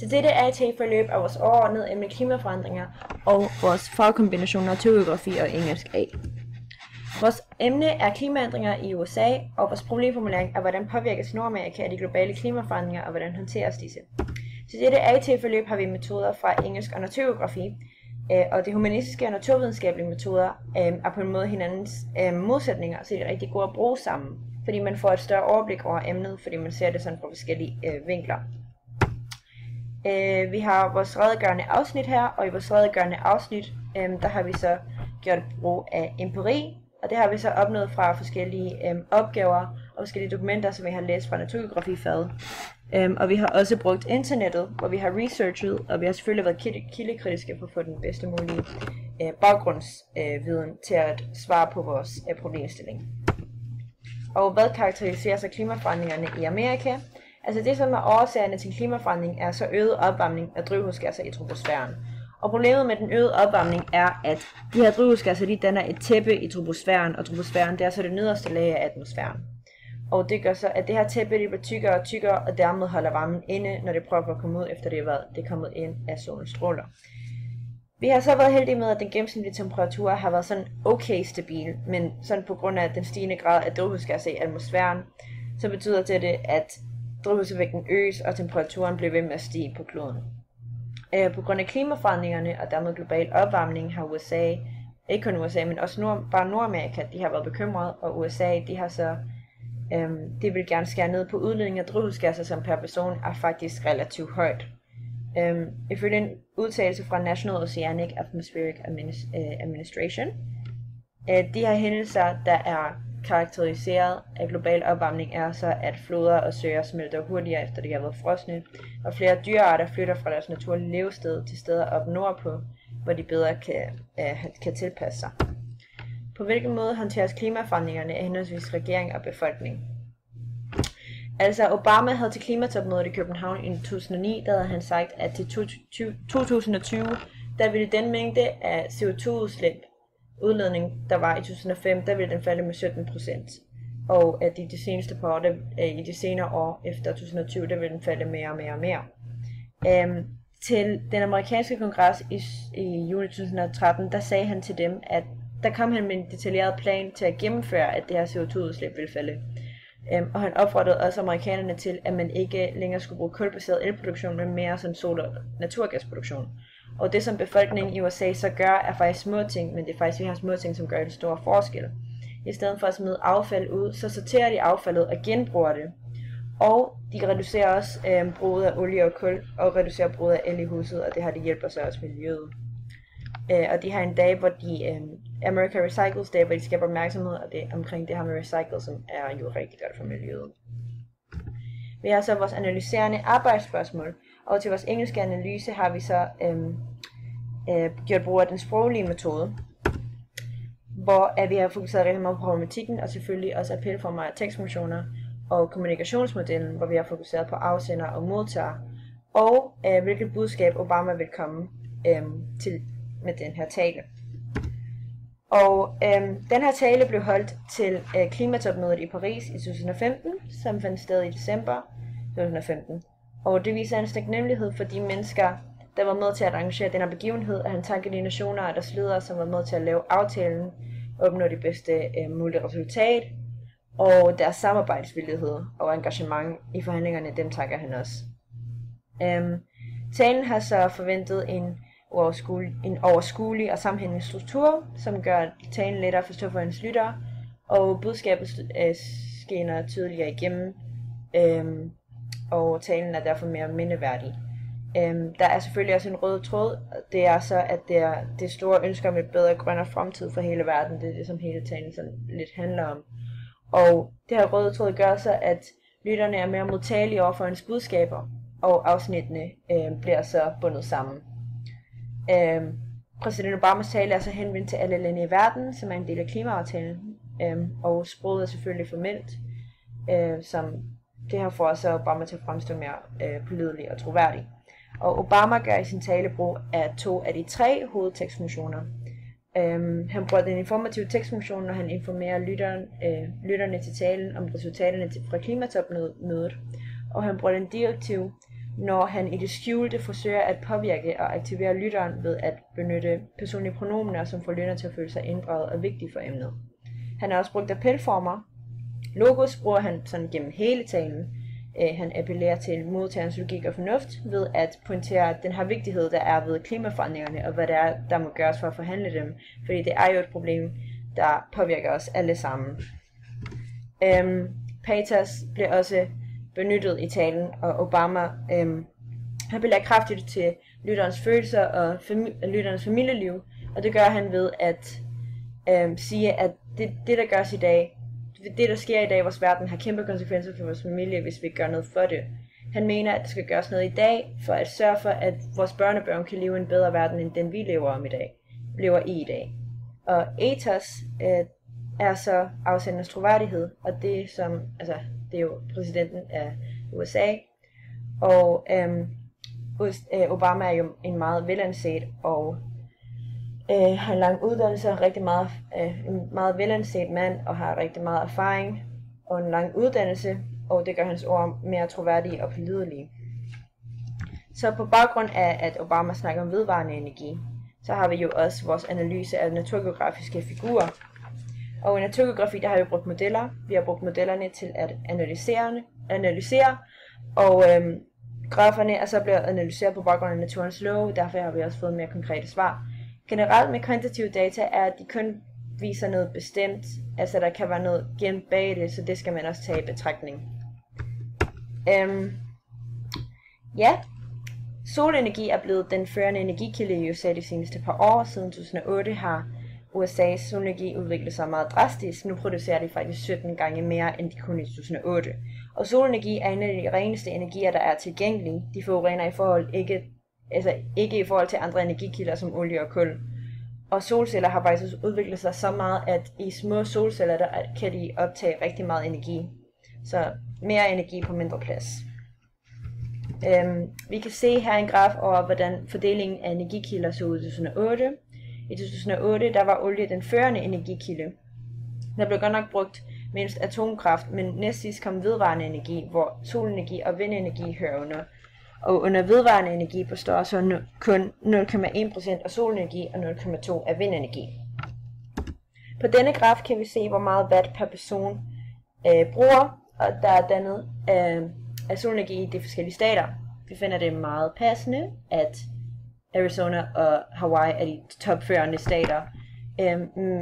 Så dette AT-forløb er vores overordnede emne klimaforandringer og vores fagkombination naturgeografi og engelsk A. Vores emne er klimaændringer i USA, og vores problemformulering er, hvordan påvirkes Nordamerika af de globale klimaforandringer, og hvordan håndteres disse. Så dette AT-forløb har vi metoder fra engelsk og naturgeografi, og de humanistiske og naturvidenskabelige metoder er på en måde hinandens modsætninger, så det er rigtig gode at bruge sammen, fordi man får et større overblik over emnet, fordi man ser det sådan fra forskellige vinkler. Vi har vores redegørende afsnit her, og i vores redegørende afsnit, der har vi så gjort brug af empiri, og det har vi så opnået fra forskellige opgaver og forskellige dokumenter, som vi har læst fra naturgeografifaget. Og vi har også brugt internettet, hvor vi har researchet, og vi har selvfølgelig været kildekritiske for at få den bedste mulige baggrundsviden til at svare på vores problemstilling. Og hvad karakteriserer så klimaforandringerne i Amerika? Altså det, som er årsagerne til klimaforandring, er så øget opvarmning af drivhusgasser i troposfæren. Og problemet med den øgede opvarmning er, at de her drivhusgasser, de danner et tæppe i troposfæren, og troposfæren, det er så det nederste lag af atmosfæren. Og det gør så, at det her tæppe, det bliver tykkere og tykkere, og dermed holder varmen inde, når det prøver at komme ud, efter det er kommet ind af solens stråler. Vi har så været heldige med, at den gennemsnitlige temperatur har været sådan okay stabil, men sådan på grund af den stigende grad af drivhusgasser i atmosfæren, så betyder det, at drivhuseffekten øges, og temperaturen bliver ved med at stige på kloden. På grund af klimaforandringerne og dermed global opvarmning har USA, ikke kun USA, men også bare Nordamerika, de har været bekymrede, og USA, de har så, de vil gerne skære ned på udledning af drivhusgasser, som per person er faktisk relativt højt. Ifølge en udtalelse fra National Oceanic Atmospheric Administration, de her hændelser, der er karakteriseret af global opvarmning, er så, at floder og søer smelter hurtigere efter det har været frosne, og flere dyrearter flytter fra deres naturlige levested til steder op nordpå, hvor de bedre kan tilpasse sig. På hvilken måde håndteres klimaforandringerne af henholdsvis regering og befolkning? Altså Obama havde til klimatopmødet i København i 2009, der havde han sagt, at til 2020, der ville den mængde af CO2-udslip udledning, der var i 2005, der ville den falde med 17%. Og at i de seneste par år, i de senere år efter 2020, der ville den falde mere og mere og mere. Til den amerikanske kongres i juni 2013, der sagde han til dem, at der kom han med en detaljeret plan til at gennemføre, at det her CO2-udslip ville falde. Og han opfordrede også amerikanerne til, at man ikke længere skulle bruge kulbaseret elproduktion, men mere sådan sol- og naturgasproduktion. Og det, som befolkningen i USA så gør, er faktisk små ting, men det er faktisk de her små ting, som gør en stor forskel. I stedet for at smide affald ud, så sorterer de affaldet og genbruger det. Og de reducerer også bruget af olie og kul, og reducerer bruget af el i huset, og det her det hjælper så også miljøet. Og de har en dag, hvor de America Recycles Day, hvor de skaber opmærksomhed, og det omkring det her med recycle, som er jo rigtig godt for miljøet. Vi har så vores analyserende arbejdsspørgsmål, og til vores engelske analyse har vi så gjort brug af den sproglige metode, hvor vi har fokuseret rigtig meget på problematikken, og selvfølgelig også appelformer af tekstfunktioner, og kommunikationsmodellen, hvor vi har fokuseret på afsender og modtager, og hvilket budskab Obama vil komme til med den her tale. Og den her tale blev holdt til klimatopmødet i Paris i 2015, som fandt sted i december 2015. Og det viser en taknemmelighed for de mennesker, der var med til at arrangere den her begivenhed, og han takker de nationer og deres ledere, som var med til at lave aftalen og opnå det bedste mulige resultat, og deres samarbejdsvillighed og engagement i forhandlingerne, dem takker han også. Talen har så forventet en overskuelig og sammenhængende struktur, som gør talen lettere at forstå for hans lyttere, og budskabet skinner tydeligere igennem, og talen er derfor mere mindeværdig. Der er selvfølgelig også en rød tråd, det er så, at det er det store ønske om et bedre, grønnere fremtid for hele verden, det er det, som hele talen sådan lidt handler om. Og det her røde tråd gør så, at lytterne er mere modtagelige over for hans budskaber, og afsnittene bliver så bundet sammen. Præsident Obamas tale er så henvendt til alle lande i verden, som er en del af klimaaftalen, og sproget er selvfølgelig formelt, som det her får så Obama til at fremstå mere pålidelig og troværdig. Og Obama gør i sin tale brug af 2 af de 3 hovedtekstfunktioner. Han bruger den informative tekstfunktion, når han informerer lytterne til talen om resultaterne fra klimatopmødet, og han bruger den direktive når han i det skjulte forsøger at påvirke og aktivere lytteren ved at benytte personlige pronomener, som får lytteren til at føle sig inddraget og vigtig for emnet. Han har også brugt appelformer. Logos bruger han sådan gennem hele talen. Han appellerer til modtagerens logik og fornuft ved at pointere den her vigtighed, der er ved klimaforandringerne, og hvad det er, der må gøres for at forhandle dem. Fordi det er jo et problem, der påvirker os alle sammen. Pathos bliver også benyttet i talen, og Obama appellerer kraftigt til lytterens følelser og lytterens familieliv, og det gør han ved at sige, at det der gøres i dag, det der sker i dag i vores verden, har kæmpe konsekvenser for vores familie, hvis vi ikke gør noget for det. Han mener, at der skal gøres noget i dag, for at sørge for, at vores børnebørn kan leve en bedre verden, end den vi lever i dag. Og ethos er så afsenderens troværdighed, og det er jo præsidenten af USA, og Obama er jo en meget velanset og har en lang uddannelse, en meget velanset mand og har rigtig meget erfaring og en lang uddannelse, og det gør hans ord mere troværdige og pålidelige. Så på baggrund af, at Obama snakker om vedvarende energi, så har vi jo også vores analyse af naturgeografiske figurer. Og i naturgeografi, der har vi brugt modeller. Vi har brugt modellerne til at analysere, og graferne er så blevet analyseret på baggrund af naturens love, derfor har vi også fået mere konkrete svar. Generelt med kvantitative data er, at de kun viser noget bestemt, altså der kan være noget gemt bag det, så det skal man også tage i betragtning. Solenergi er blevet den førende energikilde i USA de seneste par år. Siden 2008 har USA's solenergi udviklet sig meget drastisk. Nu producerer de faktisk 17 gange mere, end de kunne i 2008. Og solenergi er en af de reneste energier, der er tilgængelige. De forurener ikke i forhold til andre energikilder som olie og kul. Og solceller har faktisk udviklet sig så meget, at i små solceller der kan de optage rigtig meget energi. Så mere energi på mindre plads. Vi kan se her en graf over, hvordan fordelingen af energikilder så ud i 2008. I 2008 der var olie den førende energikilde. Der blev godt nok brugt mindst atomkraft, men næstsidst kom vedvarende energi, hvor solenergi og vindenergi hører under. Og under vedvarende energi består så kun 0,1% af solenergi og 0,2% af vindenergi. På denne graf kan vi se, hvor meget watt per person bruger, og der er dannet af solenergi i de forskellige stater. Vi finder det meget passende, at Arizona og Hawaii er de topførende stater,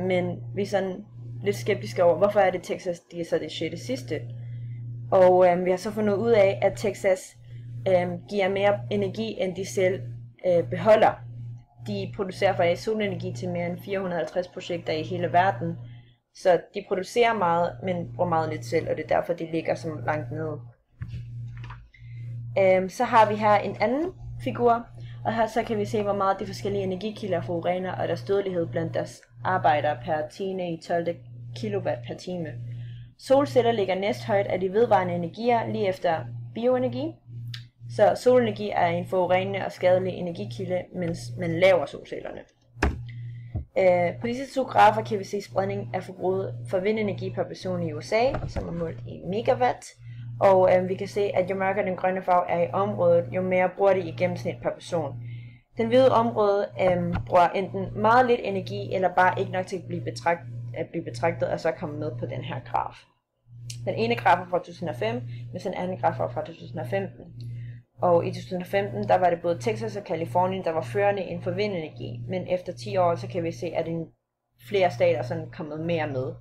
men vi er sådan lidt skeptiske over, hvorfor er det Texas, de er så det sidste. Og vi har så fundet ud af, at Texas giver mere energi, end de selv beholder. De producerer faktisk solenergi til mere end 450 projekter i hele verden, så de producerer meget, men bruger meget lidt selv, og det er derfor, de ligger så langt nede. Så har vi her en anden figur, og her så kan vi se, hvor meget de forskellige energikilder forurener, og deres dødelighed blandt deres arbejdere per time i 12 kilowatt per time. Solceller ligger næsthøjt af de vedvarende energier lige efter bioenergi. Så solenergi er en forurenende og skadelig energikilde, mens man laver solcellerne. På disse to grafer kan vi se spredning af forbruget for vindenergi per person i USA, som er målt i megawatt. Og vi kan se, at jo mørkere den grønne farve er i området, jo mere bruger de i gennemsnit per person. Den hvide område bruger enten meget lidt energi, eller bare ikke nok til at blive betragtet, og så komme med på den her graf. Den ene graf er fra 2005, mens den anden graf er fra 2015. Og i 2015, der var det både Texas og Californien, der var førende inden for vindenergi. Men efter 10 år, så kan vi se, at flere stater sådan kommet mere med.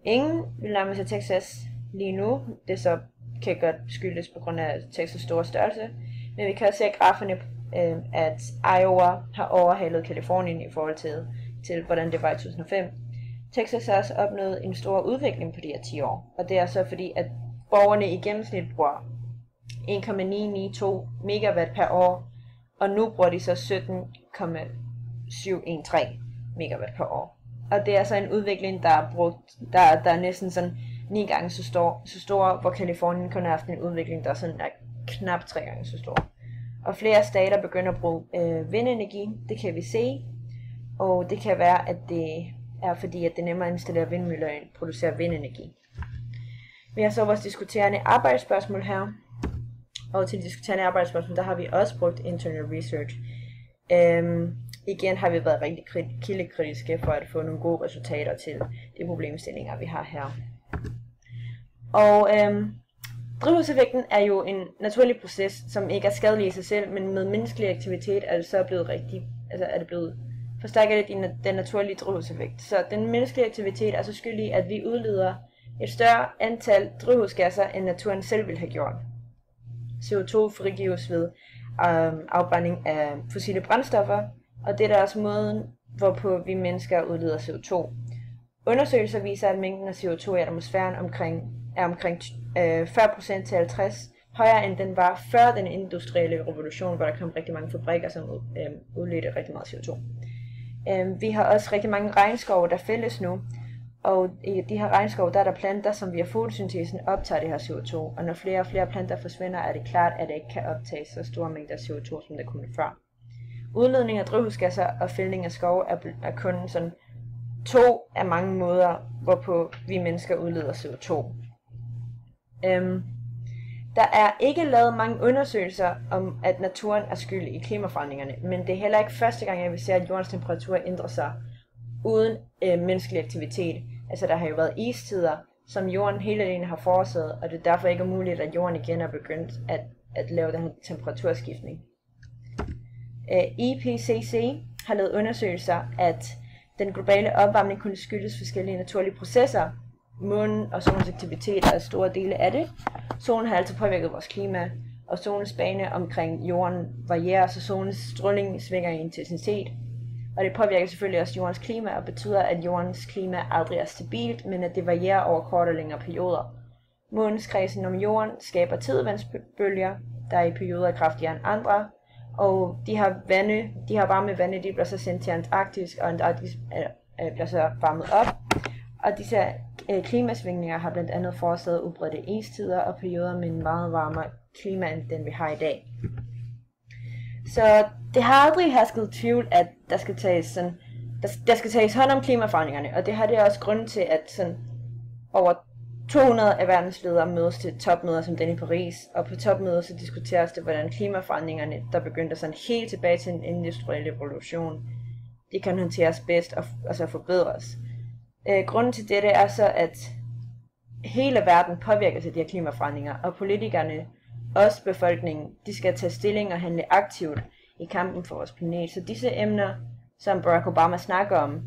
Ingen vil nærme sig Texas lige nu. Det så kan godt skyldes på grund af Texas' store størrelse. Men vi kan også se af graferne, at Iowa har overhalet Californien i forhold til hvordan det var i 2005. Texas har også opnået en stor udvikling på de her 10 år. Og det er så fordi, at borgerne i gennemsnit bruger 1,992 megawatt per år, og nu bruger de så 17,713 megawatt per år. Og det er så en udvikling, der er næsten sådan 9 gange så stor, hvor Californien kun har haft en udvikling, der er sådan knap 3 gange så stor. Og flere stater begynder at bruge vindenergi, det kan vi se, og det kan være, at det er fordi, at det er nemmere at installere vindmøller end producere vindenergi. Vi har så vores diskuterende arbejdsspørgsmål her. Og til de diskuterende arbejdsspørgsmål, der har vi også brugt internal research. Igen har vi været rigtig kildekritiske for at få nogle gode resultater til de problemstillinger, vi har her. Og drivhuseffekten er jo en naturlig proces, som ikke er skadelig i sig selv, men med menneskelig aktivitet er det så blevet forstærket i den naturlige drivhuseffekt. Så den menneskelige aktivitet er så skyld i, at vi udleder et større antal drivhusgasser, end naturen selv ville have gjort. CO2 frigives ved afbrænding af fossile brændstoffer, og det er også måden, hvorpå vi mennesker udleder CO2. Undersøgelser viser, at mængden af CO2 i atmosfæren er omkring 40% til 50%, højere end den var før den industrielle revolution, hvor der kom rigtig mange fabrikker, som udledte rigtig meget CO2. Vi har også rigtig mange regnskove, der fældes nu, og i de her regnskove, der er der planter, som via fotosyntesen optager det her CO2, og når flere og flere planter forsvinder, er det klart, at det ikke kan optage så store mængder CO2, som det kunne før. Udledning af drivhusgasser og fældning af skove er kun sådan 2 af mange måder, hvorpå vi mennesker udleder CO2. Der er ikke lavet mange undersøgelser om, at naturen er skyld i klimaforandringerne, men det er heller ikke første gang, jeg vil se, at jordens temperatur ændrer sig uden menneskelig aktivitet. Altså der har jo været istider, som jorden hele alene har forårsaget, og det er derfor ikke muligt, at jorden igen er begyndt at lave den her temperaturskiftning. IPCC har lavet undersøgelser, at den globale opvarmning kunne skyldes forskellige naturlige processer. Månen og solens aktivitet er store dele af det. Solen har altid påvirket vores klima, og solens bane omkring jorden varierer, så solens stråling svinger i intensitet. Og det påvirker selvfølgelig også jordens klima, og betyder, at jordens klima aldrig er stabilt, men at det varierer over kortere og længere perioder. Månens kredsen om jorden skaber tidevandsbølger, der er i perioder kraftigere end andre, og de her varme vande, de bliver så sendt til Antarktis, og Antarktis bliver så varmet op. Og disse klimasvingninger har blandt andet forårsaget udbredte istider og perioder med en meget varmere klima, end den vi har i dag. Så det har aldrig hersket tvivl, at der skal tages hånd om klimaforandringerne, og det har det også grund til, at over 200 af verdens ledere mødes til topmøder som den i Paris, og på topmøder så diskuteres det, hvordan klimaforandringerne, der begyndte helt tilbage til en industriel revolution, de kan håndteres bedst og så forbedres. Grunden til dette er så, at hele verden påvirkes af de her klimaforandringer, og politikerne, også befolkningen, de skal tage stilling og handle aktivt i kampen for vores planet. Så disse emner, som Barack Obama snakker om,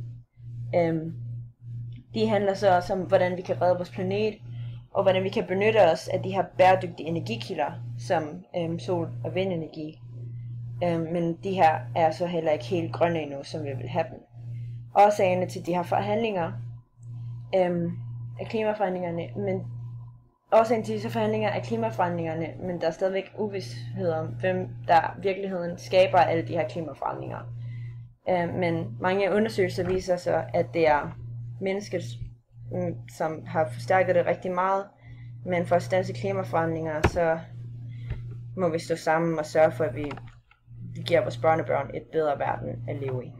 de handler så også om, hvordan vi kan redde vores planet, og hvordan vi kan benytte os af de her bæredygtige energikilder, som sol- og vindenergi. Men de her er så heller ikke helt grønne endnu, som vi vil have dem. Årsagerne til de her forhandlinger af klimaforandringerne, men årsagen til disse forhandlinger er klimaforandringerne, men der er stadigvæk uvished om, hvem der i virkeligheden skaber alle de her klimaforandringer. Men mange undersøgelser viser så, at det er mennesker, som har forstærket det rigtig meget, men for at standse klimaforandringer, så må vi stå sammen og sørge for, at vi giver vores børnebørn et bedre verden at leve i.